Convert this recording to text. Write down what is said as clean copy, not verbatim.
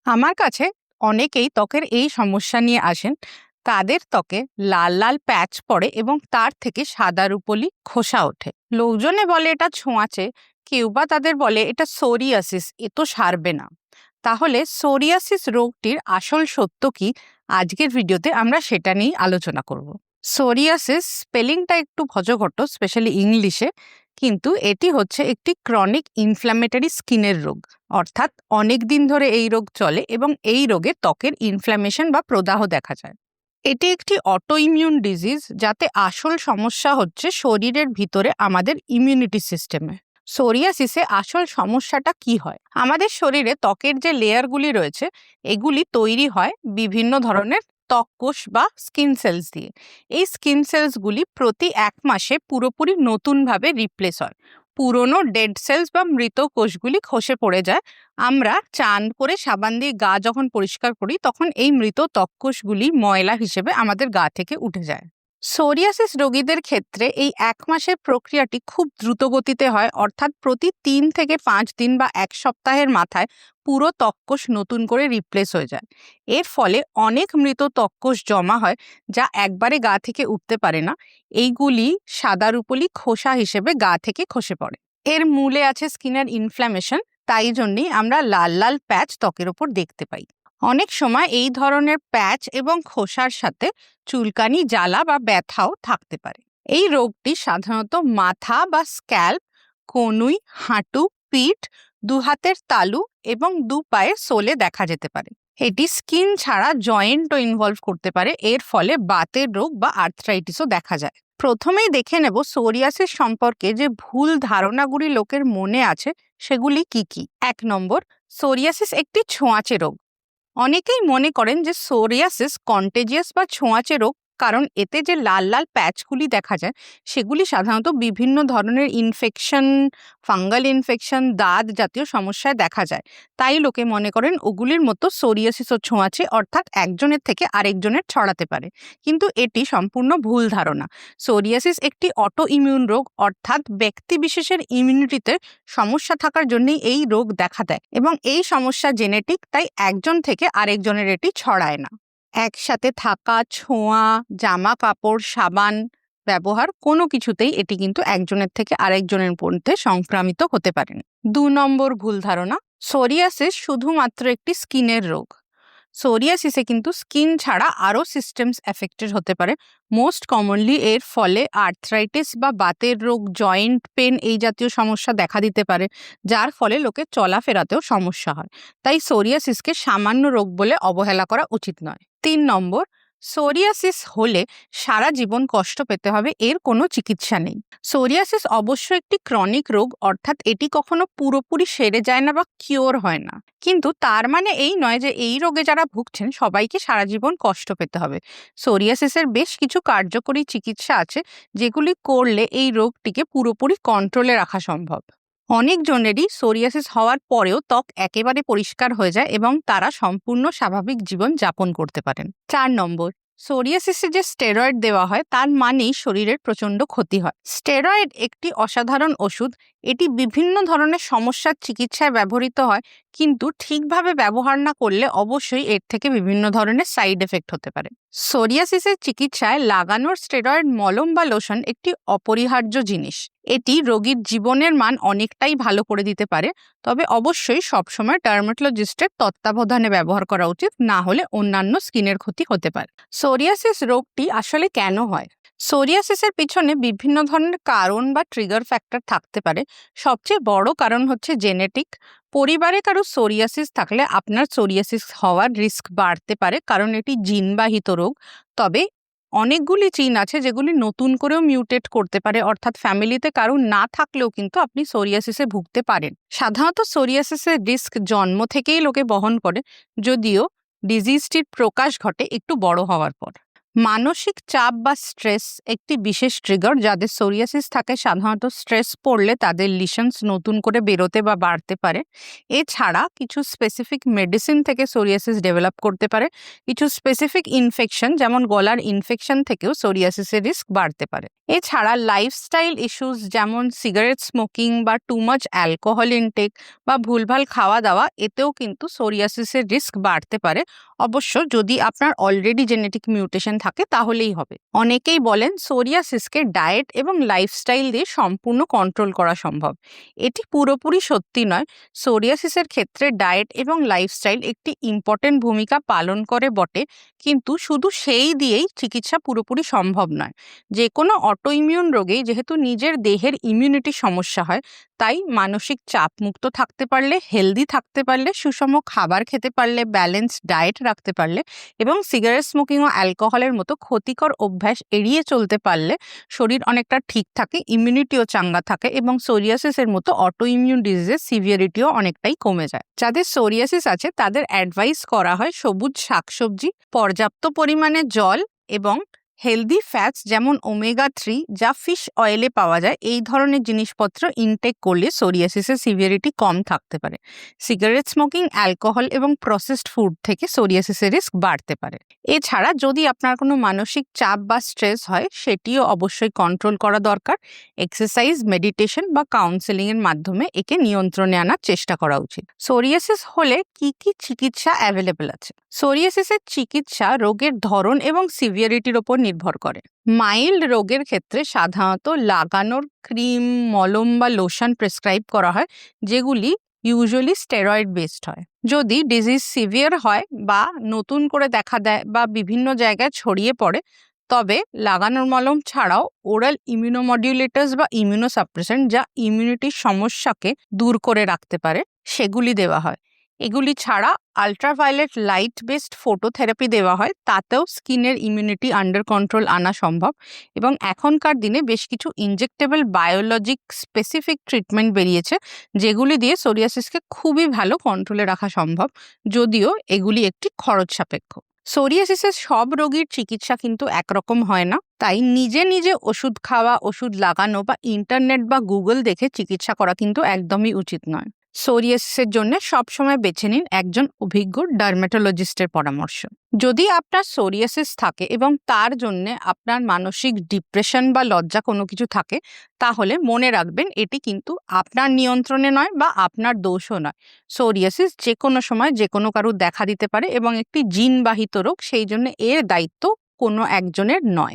আমার কাছে অনেকেই ত্বকের এই সমস্যা নিয়ে আসেন। তাদের ত্বকে লাল লাল প্যাচ পড়ে এবং তার থেকে সাদা রুপোলি খোসা ওঠে। লোকজনে বলে এটা ছোঁয়াচে, কেউ বা তাদের বলে এটা সোরিয়াসিস, এ তো সারবে না। তাহলে সোরিয়াসিস রোগটির আসল সত্য কি? আজকের ভিডিওতে আমরা সেটা নিয়েই আলোচনা করব। সোরিয়াসিস স্পেলিংটা একটু ভজঘট, স্পেশালি ইংলিশে, কিন্তু এটি হচ্ছে একটি ক্রনিক ইনফ্ল্যামেটরি স্কিনের রোগ। অর্থাৎ অনেক দিন ধরে এই রোগ চলে এবং এই রোগে ত্বকের ইনফ্ল্যামেশন বা প্রদাহ দেখা যায়। এটি একটি অটো ইমিউন ডিজিজ, যাতে আসল সমস্যা হচ্ছে শরীরের ভিতরে আমাদের ইমিউনিটি সিস্টেমে। সোরিয়াসিসে আসল সমস্যাটা কি হয়? আমাদের শরীরে ত্বকের যে লেয়ারগুলি রয়েছে, এগুলি তৈরি হয় বিভিন্ন ধরনের ত্বক কোষ বা স্কিন সেলস দিয়ে। এই স্কিন সেলসগুলি প্রতি 1 মাসে পুরোপুরি নতুনভাবে রিপ্লেস হয়। পুরনো ডেড সেলস বা মৃত কোষগুলি খসে পড়ে যায়। আমরা চান করে সাবান দিয়ে গা যখন পরিষ্কার করি, তখন এই মৃত ত্বক কোষগুলি ময়লা হিসেবে আমাদের গা থেকে উঠে যায়। সোরিয়াসিস রোগীদের ক্ষেত্রে এই 1 মাসের প্রক্রিয়াটি খুব দ্রুত গতিতে হয়, অর্থাৎ প্রতি 3 থেকে 5 দিন বা 1 সপ্তাহের মাথায় পুরো ত্বককোষ নতুন করে রিপ্লেস হয়ে যায়। এর ফলে অনেক মৃত ত্বককোষ জমা হয়, যা একবারে গা থেকে উঠতে পারে না। এইগুলি সাদা রুপোলি খোসা হিসেবে গা থেকে খসে পড়ে। এর মূলে আছে স্কিনের ইনফ্ল্যামেশন, তাই জন্যই আমরা লাল লাল প্যাচ ত্বকের ওপর দেখতে পাই। অনেক সময় এই ধরনের প্যাচ এবং খোসার সাথে চুলকানি, জ্বালা বা ব্যথাও থাকতে পারে। এই রোগটি সাধারণত মাথা বা স্ক্যাল্প, কনুই, হাঁটু, পিঠ, হাতের তালু এবং পায়ের সোলে দেখা যেতে পারে। এটি স্কিন ছাড়া জয়েন্টও ইনভলভ করতে পারে। এর ফলে বাতের রোগ বা আর্থ্রাইটিসও দেখা যায়। প্রথমেই দেখে নেব সোরিয়াসিস সম্পর্কে যে ভুল ধারণাগুলি লোকের মনে আছে সেগুলি কি কি। 1 নম্বর, সোরিয়াসিস একটি ছোঁয়াচে রোগ। অনেকেই মনে করেন যে সোরিয়াসিস কন্টেজিয়াস বা ছোঁয়াচে রোগ, কারণ এতে যে লাল লাল প্যাচগুলি দেখা যায় সেগুলি সাধারণত বিভিন্ন ধরনের ইনফেকশন, ফাঙ্গাল ইনফেকশন, দাঁত জাতীয় সমস্যায় দেখা যায়। তাই লোকে মনে করেন ওগুলির মতো সোরিয়াসিসও ছোঁয়াচে, অর্থাৎ একজনের থেকে আরেকজনের ছড়াতে পারে। কিন্তু এটি সম্পূর্ণ ভুল ধারণা। সোরিয়াসিস একটি অটো ইমিউন রোগ, অর্থাৎ ব্যক্তি বিশেষের ইমিউনিটিতে সমস্যা থাকার জন্যই এই রোগ দেখা দেয় এবং এই সমস্যা জেনেটিক, তাই একজন থেকে আরেকজনের এটি ছড়ায় না। একসাথে থাকা, ছোঁয়া, জামা কাপড়, সাবান ব্যবহার, কোনো কিছুতেই এটি কিন্তু একজনের থেকে আরেকজনের মধ্যে সংক্রামিত হতে পারে না। 2 নম্বর ভুল ধারণা, সোরিয়াসিস শুধুমাত্র একটি স্কিনের রোগ। সোরিয়াসিসে কিন্তু স্কিন ছাড়া আরও সিস্টেমস এফেক্টেড হতে পারে। মোস্ট কমনলি এর ফলে আর্থ্রাইটিস বা বাতের রোগ, জয়েন্ট পেন এই জাতীয় সমস্যা দেখা দিতে পারে, যার ফলে লোকের চলাফেরাতেও সমস্যা হয়। তাই সোরিয়াসিসকে সামান্য রোগ বলে অবহেলা করা উচিত নয়। 3 নম্বর, সোরিয়াসিস হলে সারা জীবন কষ্ট পেতে হবে, এর কোনো চিকিৎসা নেই। সোরিয়াসিস অবশ্য একটি ক্রনিক রোগ, অর্থাৎ এটি কখনো পুরোপুরি সেরে যায় না বা কিওর হয় না। কিন্তু তার মানে এই নয় যে এই রোগে যারা ভুগছেন সবাইকে সারা জীবন কষ্ট পেতে হবে। সোরিয়াসিসের বেশ কিছু কার্যকরী চিকিৎসা আছে, যেগুলি করলে এই রোগটিকে পুরোপুরি কন্ট্রোলে রাখা সম্ভব। অনেকজনেরই সোরিয়াসিস হওয়ার পরেও ত্বক একেবারে পরিষ্কার হয়ে যায় এবং তারা সম্পূর্ণ স্বাভাবিক জীবন যাপন করতে পারেন। 4 নম্বর, সোরিয়াসিসে যে স্টেরয়েড দেওয়া হয় তার মানেই শরীরের প্রচণ্ড ক্ষতি হয়। স্টেরয়েড একটি অসাধারণ ওষুধ। এটি বিভিন্ন ধরনের সমস্যার চিকিৎসায় ব্যবহৃত হয়, কিন্তু ঠিকভাবে ব্যবহার না করলে অবশ্যই এর থেকে বিভিন্ন ধরনের সাইড এফেক্ট হতে পারে। সোরিয়াসিসের চিকিৎসায় লাগানোর স্টেরয়েড মলম বা লোশন একটি অপরিহার্য জিনিস। এটি রোগীর জীবনের মান অনেকটাই ভালো করে দিতে পারে, তবে অবশ্যই সবসময় ডার্মাটোলজিস্টের তত্ত্বাবধানে ব্যবহার করা উচিত, না হলে অন্যান্য স্কিনের ক্ষতি হতে পারে। সোরিয়াসিস রোগটি আসলে কেন হয়? সোরিয়াসিসের পিছনে বিভিন্ন ধরনের কারণ বা ট্রিগার ফ্যাক্টর থাকতে পারে। সবচেয়ে বড় কারণ হচ্ছে জেনেটিক। পরিবারে কারো সোরিয়াসিস থাকলে আপনার সোরিয়াসিস হওয়ার রিস্ক বাড়তে পারে, কারণ এটি জিনবাহিত রোগ। তবে অনেকগুলি জিন আছে যেগুলি নতুন করেও মিউটেট করতে পারে, অর্থাৎ ফ্যামিলিতে কারো না থাকলেও কিন্তু আপনি সোরিয়াসিসে ভুগতে পারেন। সাধারণত সোরিয়াসিসের রিস্ক জন্ম থেকেই লোকে বহন করে, যদিও ডিজিজটির প্রকাশ ঘটে একটু বড় হওয়ার পর। মানসিক চাপ বা স্ট্রেস একটি বিশেষ ট্রিগার। যাদের সোরিয়াসিস থাকে সাধারণত স্ট্রেস পড়লে তাদের লিশনস নতুন করে বেরোতে বা বাড়তে পারে। এছাড়া কিছু স্পেসিফিক মেডিসিন থেকে সোরিয়াসিস ডেভেলপ করতে পারে। কিছু স্পেসিফিক ইনফেকশন যেমন গলার ইনফেকশন থেকেও সোরিয়াসিসের রিস্ক বাড়তে পারে। এছাড়া লাইফস্টাইল ইস্যুস যেমন সিগারেট স্মোকিং বা টু মাচ অ্যালকোহল ইনটেক বা ভুলভাল খাওয়া দাওয়া এতেও কিন্তু সোরিয়াসিসের রিস্ক বাড়তে পারে। অবশ্য যদি আপনার অলরেডি জেনেটিক মিউটেশন থাকে তাহলেই হবে। অনেকেই বলেন সোরিয়াসিসকে ডায়েট এবং লাইফস্টাইল দিয়ে সম্পূর্ণ কন্ট্রোল করা সম্ভব। এটি পুরোপুরি সত্যি নয়। সোরিয়াসিসের ক্ষেত্রে ডায়েট এবং লাইফস্টাইল একটি ইম্পর্টেন্ট ভূমিকা পালন করে বটে, কিন্তু শুধু সেই দিয়েই চিকিৎসা পুরোপুরি সম্ভব নয়। যে কোনো অটোইমিউন রোগেই যেহেতু নিজের দেহের ইমিউনিটি সমস্যা হয়, তাই মানসিক চাপ মুক্ত থাকতে পারলে, হেলদি থাকতে পারলে, সুষম খাবার খেতে পারলে, ব্যালেন্স ডায়েট রাখতে পারলে এবং সিগারেট স্মোকিং ও অ্যালকোহলের মতো ক্ষতিকর অভ্যাস এড়িয়ে চলতে পারলে শরীর অনেকটা ঠিক থাকে, ইমিউনিটিও চাঙ্গা থাকে এবং সোরিয়াসিসের মতো অটো ইমিউন ডিজিজের সিভিয়ারিটিও অনেকটাই কমে যায়। যাদের সোরিয়াসিস আছে তাদের অ্যাডভাইস করা হয় সবুজ শাকসবজি, পর্যাপ্ত পরিমাণে জল এবং হেলদি ফ্যাটস যেমন ওমেগা-3 যা ফিশ অয়েলে পাওয়া যায়, এই ধরনের জিনিসপত্র ইনটেক করলে সোরিয়াসিসের সিভিয়ারিটি কম থাকতে পারে। সিগারেট স্মোকিং, অ্যালকোহল এবং প্রসেসড ফুড থেকে সোরিয়াসিসের রিস্ক বাড়তে পারে। এছাড়া যদি আপনার কোনো মানসিক চাপ বা স্ট্রেস হয় সেটিও অবশ্যই কন্ট্রোল করা দরকার। এক্সারসাইজ, মেডিটেশন বা কাউন্সেলিং এর মাধ্যমে একে নিয়ন্ত্রণে আনার চেষ্টা করা উচিত। সোরিয়াসিস হলে কি কি চিকিৎসা অ্যাভেলেবল আছে? সোরিয়াসিসের চিকিৎসা রোগের ধরন এবং সিভিয়ারিটির ওপর নির্ভর করে। মাইল্ড রোগের ক্ষেত্রে সাধারণত লাগানোর ক্রিম, মলম বা লোশন প্রেসক্রাইব করা হয়, যেগুলি ইউজুয়ালি স্টেরয়েড বেসড হয়। যদি ডিজিজ সিভিয়ার হয় বা নতুন করে দেখা দেয় বা বিভিন্ন জায়গায় ছড়িয়ে পড়ে, তবে লাগানোর মলম ছাড়াও ওরাল ইমিউনোমডুলেটরস বা ইমিউনোসাপ্রেসেন্ট যা ইমিউনিটির সমস্যাকে দূর করে রাখতে পারে সেগুলি দেওয়া হয়। এগুলি ছাড়া আল্ট্রাভায়োলেট লাইট বেসড ফটোথেরাপি দেওয়া হয়, তাতেও স্কিনের ইমিউনিটি আন্ডার কন্ট্রোল আনা সম্ভব। এবং এখনকার দিনে বেশ কিছু ইনজেক্টেবল বায়োলজিক স্পেসিফিক ট্রিটমেন্ট বেরিয়েছে, যেগুলি দিয়ে সোরিয়াসিসকে খুবই ভালো কন্ট্রোলে রাখা সম্ভব, যদিও এগুলি একটি খরচ সাপেক্ষ। সোরিয়াসিসের সব রোগীর চিকিৎসা কিন্তু একরকম হয় না, তাই নিজে নিজে ওষুধ খাওয়া, ওষুধ লাগানো বা ইন্টারনেট বা গুগল দেখে চিকিৎসা করা কিন্তু একদমই উচিত নয়। সোরিয়াসিসের জন্য সবসময় বেছে নিন একজন অভিজ্ঞ ডার্মেটোলজিস্টের পরামর্শ। যদি আপনার সোরিয়াসিস থাকে এবং তার জন্য আপনার মানসিক ডিপ্রেশন বা লজ্জা কোনো কিছু থাকে, তাহলে মনে রাখবেন এটি কিন্তু আপনার নিয়ন্ত্রণে নয় বা আপনার দোষও নয়। সোরিয়াসিস যে কোনো সময় যে কোনো কারুর দেখা দিতে পারে এবং একটি জিনবাহিত রোগ, সেই জন্য এর দায়িত্ব কোনো একজনের নয়।